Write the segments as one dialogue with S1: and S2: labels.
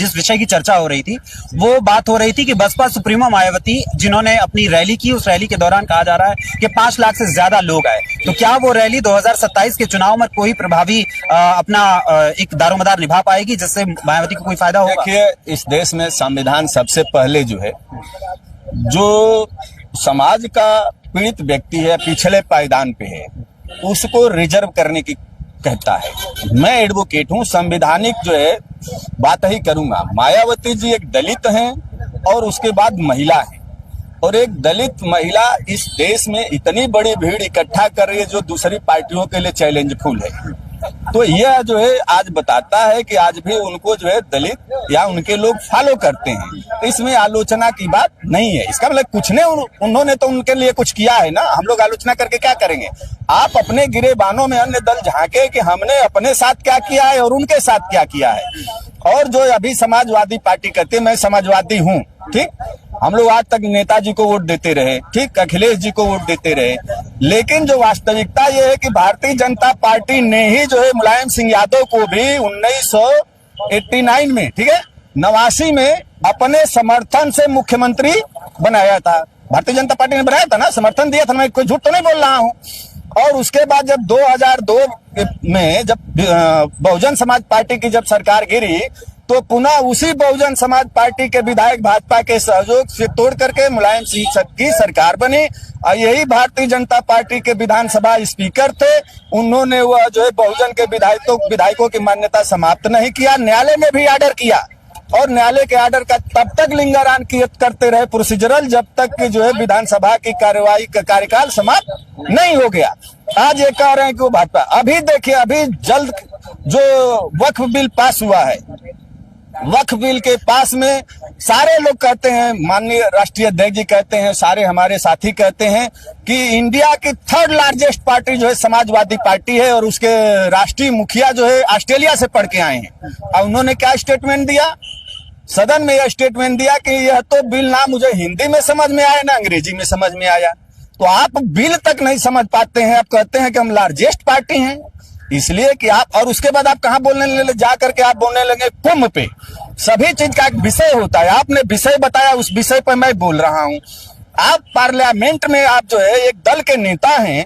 S1: जिस विषय की चर्चा हो रही थी वो बात हो रही थी कि बसपा सुप्रीमो मायावती जिन्होंने अपनी रैली की, उस रैली के दौरान कहा जा रहा है कि 5 लाख से ज्यादा लोग आए, तो क्या वो रैली 2027 के चुनाव में कोई प्रभावी अपना एक दारोमदार निभा पाएगी जिससे मायावती को कोई फायदा होगा?
S2: देखिए, इस देश में संविधान सबसे पहले जो है, जो समाज का पीड़ित व्यक्ति है, पिछले पायदान पे है, उसको रिजर्व करने की कहता है। मैं एडवोकेट हूँ, संवैधानिक जो है बात ही करूंगा। मायावती जी एक दलित हैं और उसके बाद महिला है, और एक दलित महिला इस देश में इतनी बड़ी भीड़ इकट्ठा कर रही है जो दूसरी पार्टियों के लिए चैलेंजफुल है। तो यह जो है आज बताता है कि आज भी उनको जो है दलित या उनके लोग फॉलो करते हैं। तो इसमें आलोचना की बात नहीं है। इसका मतलब कुछ ने उन्होंने तो उनके लिए कुछ किया है ना, हम लोग आलोचना करके क्या करेंगे? आप अपने गिरेबानों में अन्य दल झांके कि हमने अपने साथ क्या किया है और उनके साथ क्या किया है। और जो अभी समाजवादी पार्टी कहते हैं, मैं समाजवादी हूँ, ठीक, हम लोग आज तक नेताजी को वोट देते रहे, ठीक, अखिलेश जी को वोट देते रहे, लेकिन जो वास्तविकता ये है कि भारतीय जनता पार्टी ने ही जो है मुलायम सिंह यादव को भी 1989 में, ठीक है, 89 में अपने समर्थन से मुख्यमंत्री बनाया था। भारतीय जनता पार्टी ने बनाया था ना, समर्थन दिया था, मैं कोई झूठ तो नहीं बोल रहा हूँ। और उसके बाद जब 2002 में जब बहुजन समाज पार्टी की जब सरकार गिरी, तो पुनः उसी बहुजन समाज पार्टी के विधायक भाजपा के सहयोग से तोड़ करके मुलायम सिंह की सरकार बनी। और यही भारतीय जनता पार्टी के विधानसभा स्पीकर थे, उन्होंने वह जो है बहुजन के विधायकों की मान्यता समाप्त नहीं किया, न्यायालय ने भी ऑर्डर किया, और न्यायालय के ऑर्डर का तब तक लिंगारान करते रहे प्रोसीजरल, जब तक कि जो है विधानसभा की कार्यवाही का कार्यकाल समाप्त नहीं हो गया। आज ये कह रहे हैं कि वो भाजपा, अभी देखिए, अभी जल्द जो वक्फ बिल पास हुआ है, वक्फ बिल के पास में सारे लोग कहते हैं, माननीय राष्ट्रीय अध्यक्ष जी कहते हैं, सारे हमारे साथी कहते हैं कि इंडिया की 3rd लार्जेस्ट पार्टी जो है समाजवादी पार्टी है, और उसके राष्ट्रीय मुखिया जो है ऑस्ट्रेलिया से पढ़ के आए हैं। और उन्होंने क्या स्टेटमेंट दिया, सदन में यह स्टेटमेंट दिया कि यह तो बिल ना मुझे हिंदी में समझ में आया ना अंग्रेजी में समझ में आया। तो आप बिल तक नहीं समझ पाते हैं, आप कहते हैं कि हम लार्जेस्ट पार्टी हैं, इसलिए कि आप, और उसके बाद आप कहाँ बोलने लगे, जा करके आप बोलने लगे कुंभ पे। सभी चीज का एक विषय होता है, आपने विषय बताया, उस विषय पर मैं बोल रहा हूँ। आप पार्लियामेंट में आप जो है एक दल के नेता हैं,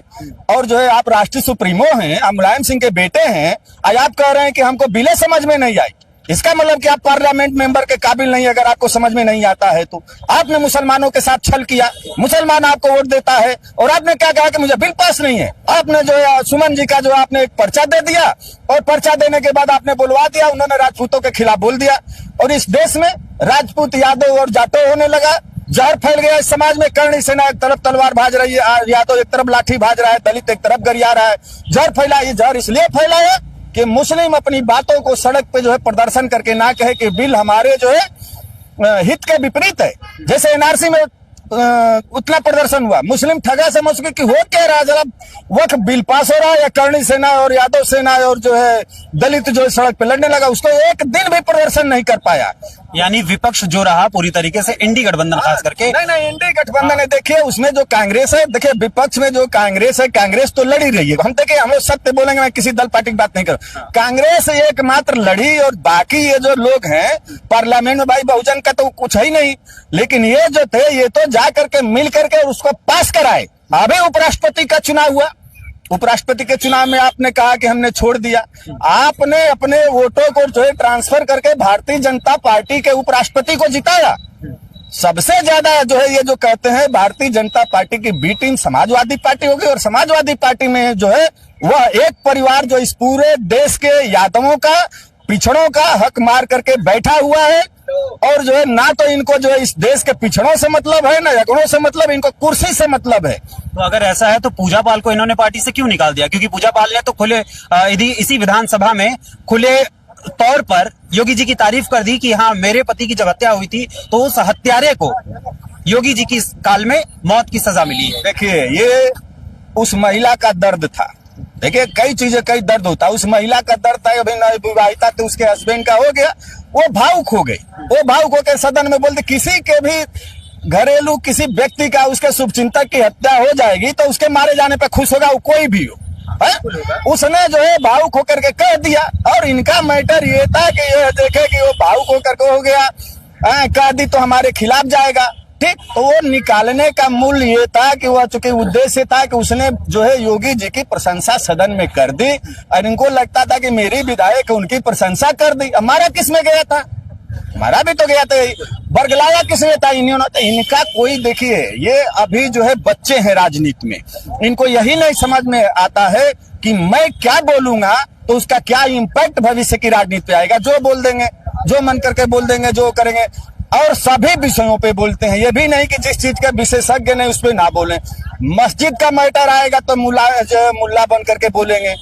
S2: और जो है आप राष्ट्रीय सुप्रीमो हैं, आप मुलायम सिंह के बेटे हैं, और आप कह रहे हैं कि हमको बिलें समझ में नहीं आई। इसका मतलब कि आप पार्लियामेंट मेंबर के काबिल नहीं, अगर आपको समझ में नहीं आता है तो। आपने मुसलमानों के साथ छल किया, मुसलमान आपको वोट देता है, और आपने क्या कहा कि मुझे बिल पास नहीं है। आपने जो है सुमन जी का जो आपने एक पर्चा दे दिया, और पर्चा देने के बाद आपने बुलवा दिया, उन्होंने राजपूतों के खिलाफ बोल दिया, और इस देश में राजपूत, यादव और जाटो होने लगा। जहर फैल गया इस समाज में। करणी सेना एक तरफ तलवार भाज रही है, यादव एक तरफ लाठी भाज रहा है, दलित एक तरफ गरिया रहा है। जहर फैला, ये जहर इसलिए फैला है कि मुस्लिम अपनी बातों को सड़क पे जो है प्रदर्शन करके ना कहे कि बिल हमारे जो है हित के विपरीत है। जैसे एनआरसी में उतना प्रदर्शन हुआ, मुस्लिम ठगा समझ के कि हो क्या रहा, जरा वक्त बिल पास हो रहा है, या करणी सेना और यादव सेना और जो है दलित जो है सड़क पे लड़ने लगा, उसको एक दिन भी प्रदर्शन नहीं कर पाया।
S1: यानी विपक्ष जो रहा पूरी तरीके से इंडी गठबंधन खास करके।
S2: नहीं, इंडी गठबंधन है। देखिए उसमें जो कांग्रेस है, देखिए विपक्ष में जो कांग्रेस है, कांग्रेस तो लड़ी रही है। हम देखिए, हम लोग सत्य बोलेंगे, मैं किसी दल पार्टी की बात नहीं कर, कांग्रेस एकमात्र लड़ी, और बाकी ये जो लोग हैं पार्लियामेंट में, भाई बहुजन का तो कुछ ही नहीं, लेकिन ये जो थे ये तो जा करके मिल करके उसको पास कराए। अभी उपराष्ट्रपति का चुनाव हुआ, उपराष्ट्रपति के चुनाव में आपने कहा कि हमने छोड़ दिया, आपने अपने वोटों को जो है ट्रांसफर करके भारतीय जनता पार्टी के उपराष्ट्रपति को जिताया। सबसे ज्यादा जो है ये जो कहते हैं भारतीय जनता पार्टी की बी टीम समाजवादी पार्टी हो गई, और समाजवादी पार्टी में जो है वह एक परिवार जो इस पूरे देश के यादवों का, पिछड़ों का हक मार करके बैठा हुआ है, और जो है ना तो इनको जो है इस देश के पिछड़ों से मतलब है, ना अगड़ों से मतलब, इनको कुर्सी से मतलब है।
S1: तो अगर ऐसा है तो पूजा पाल को इन्होंने पार्टी से क्यों निकाल दिया? क्योंकि पूजा पाल ने तो खुले इसी विधानसभा में खुले तौर पर योगी जी की तारीफ कर दी कि हाँ, मेरे पति की जब हत्या हुई थी तो उस हत्यारे को योगी जी की काल में मौत की सजा मिली।
S2: देखिए, ये उस महिला का दर्द था। देखिए, कई चीजें, कई दर्द होता है। उस महिला का दर्द था, अभी विवाहिता थी, उसके हस्बैंड का हो गया, वो भावुक हो गई। वो भावुक होकर सदन में बोलते, किसी के भी घरेलू किसी व्यक्ति का, उसके शुभचिंतक की हत्या हो जाएगी तो उसके मारे जाने पर खुश होगा वो कोई भी हो। है? उसने जो है भावुक होकर के कह दिया, और इनका मैटर ये था कि ये देखे कि वो भावुक होकर के हो गया, कह दी तो हमारे खिलाफ जाएगा, ठीक। तो वो निकालने का मूल ये था कि वह चूंकि उद्देश्य था कि उसने जो है योगी जी की प्रशंसा सदन में कर दी, और इनको लगता था कि मेरी विधायक उनकी प्रशंसा कर दी, हमारा किसमें गया था, हमारा भी तो गया था, बरगलाया किसने था, इन्होंने। इनका कोई, देखिए ये अभी जो है बच्चे हैं राजनीति में, इनको यही नहीं समझ में आता है कि मैं क्या बोलूंगा तो उसका क्या इम्पैक्ट भविष्य की राजनीति पे आएगा। जो बोल देंगे, जो मन करके बोल देंगे, जो करेंगे, और सभी विषयों पे बोलते हैं। ये भी नहीं कि जिस चीज के विशेषज्ञ नहीं उस पर ना बोले। मस्जिद का मैटर आएगा तो मुल्ला बन करके बोलेंगे,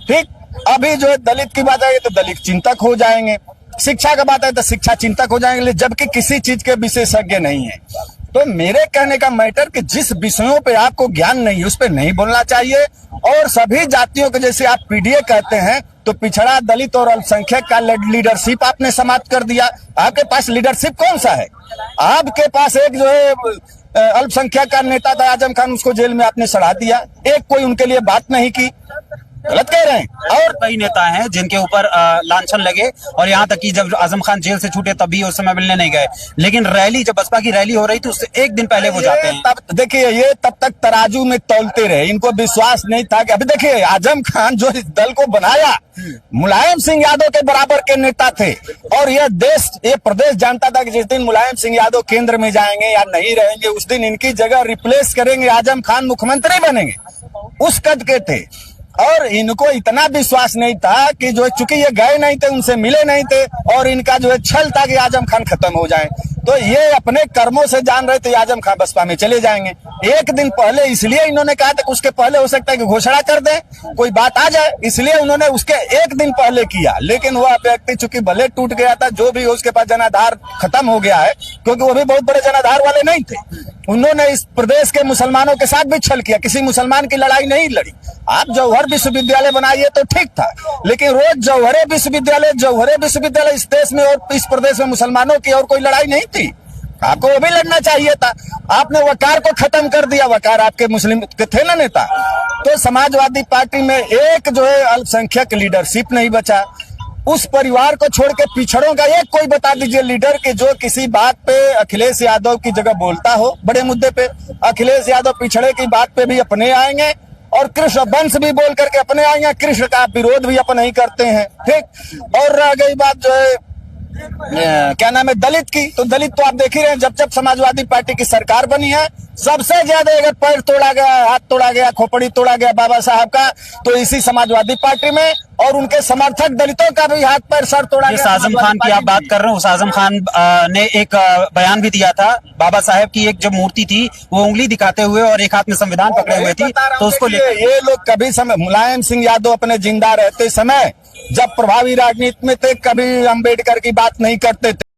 S2: ठीक। अभी जो है दलित की बात आएगी तो दलित चिंतक हो जाएंगे, शिक्षा का बात है तो शिक्षा चिंतक हो जाएंगे, जबकि किसी चीज के विशेषज्ञ नहीं है। तो मेरे कहने का मैटर कि जिस विषयों पे आपको ज्ञान नहीं है उस पे नहीं बोलना चाहिए। और सभी जातियों के, जैसे आप पीडीए कहते हैं, तो पिछड़ा, दलित और अल्पसंख्यक का लीडरशिप आपने समाप्त कर दिया। आपके पास लीडरशिप कौन सा है? आपके पास एक जो है अल्पसंख्यक का नेता था आजम खान, उसको जेल में आपने सड़ा दिया, एक कोई उनके लिए बात नहीं की। गलत कह रहे हैं।
S1: और कई नेता हैं जिनके ऊपर लांछन लगे, और यहाँ तक कि जब आजम खान जेल से छूटे तब भी उस समय मिलने नहीं गए, लेकिन रैली, जब बसपा की रैली हो रही थी उससे एक दिन पहले वो जाते हैं।
S2: तब देखिए, ये तब तक तराजू में तौलते रहे, इनको विश्वास नहीं था कि अभी देखिए आजम खान जो इस दल को बनाया, मुलायम सिंह यादव के बराबर के नेता थे, और यह देश, ये प्रदेश जानता था कि जिस दिन मुलायम सिंह यादव केंद्र में जाएंगे या नहीं रहेंगे, उस दिन इनकी जगह रिप्लेस करेंगे, आजम खान मुख्यमंत्री बनेंगे, उस कद के थे। और इनको इतना विश्वास नहीं था कि जो, चूंकि ये गए नहीं थे, उनसे मिले नहीं थे, और इनका जो है छल था कि आजम खान खत्म हो जाए, तो ये अपने कर्मों से जान रहे थे आजम खान बसपा में चले जाएंगे। एक दिन पहले इसलिए इन्होंने कहा था कि उसके पहले हो सकता है कि घोषणा कर दें, कोई बात आ जाए, इसलिए उन्होंने उसके एक दिन पहले किया। लेकिन वह व्यक्ति चूंकि भले टूट गया था, जो भी उसके पास जनाधार खत्म हो गया है, क्योंकि वो भी बहुत बड़े जनाधार वाले नहीं थे, उन्होंने इस प्रदेश के मुसलमानों के साथ भी छल किया, किसी मुसलमान की लड़ाई नहीं लड़ी। आप जौहर विश्वविद्यालय बनाइए तो ठीक था, लेकिन रोज जौहरे विश्वविद्यालय, इस देश में और इस प्रदेश में मुसलमानों की और कोई लड़ाई नहीं थी, आपको वो भी लड़ना चाहिए था। आपने वकार को खत्म कर दिया, वकार आपके मुस्लिम के थे ना नेता। तो समाजवादी पार्टी में एक जो है अल्पसंख्यक लीडरशिप नहीं बचा। उस परिवार को छोड़ के पिछड़ों का एक कोई बता दीजिए लीडर कि जो किसी बात पे अखिलेश यादव की जगह बोलता हो, बड़े मुद्दे पे। अखिलेश यादव पिछड़े की बात पे भी अपने आएंगे, और कृष्ण वंश भी बोल करके अपने आएंगे, कृष्ण का विरोध भी अपने ही करते हैं, ठीक। और रह गई बात जो है क्या नाम है दलित की, तो दलित तो आप देख ही रहे हैं, जब जब समाजवादी पार्टी की सरकार बनी है, सबसे ज्यादा अगर पैर तोड़ा गया, हाथ तोड़ा गया, खोपड़ी तोड़ा गया बाबा साहब का, तो इसी समाजवादी पार्टी में, और उनके समर्थक दलितों का भी हाथ पैर सर तोड़ा गया।
S1: आजम खान की आप बात कर रहे हो, उस आजम खान ने एक बयान भी दिया था, बाबा साहेब की एक जो मूर्ति थी वो उंगली दिखाते हुए और एक हाथ में संविधान पकड़े हुए थी, तो उसको
S2: ये लोग कभी समय, मुलायम सिंह यादव अपने जिंदा रहते समय जब प्रभावी राजनीति में थे, कभी अम्बेडकर की बात नहीं करते थे।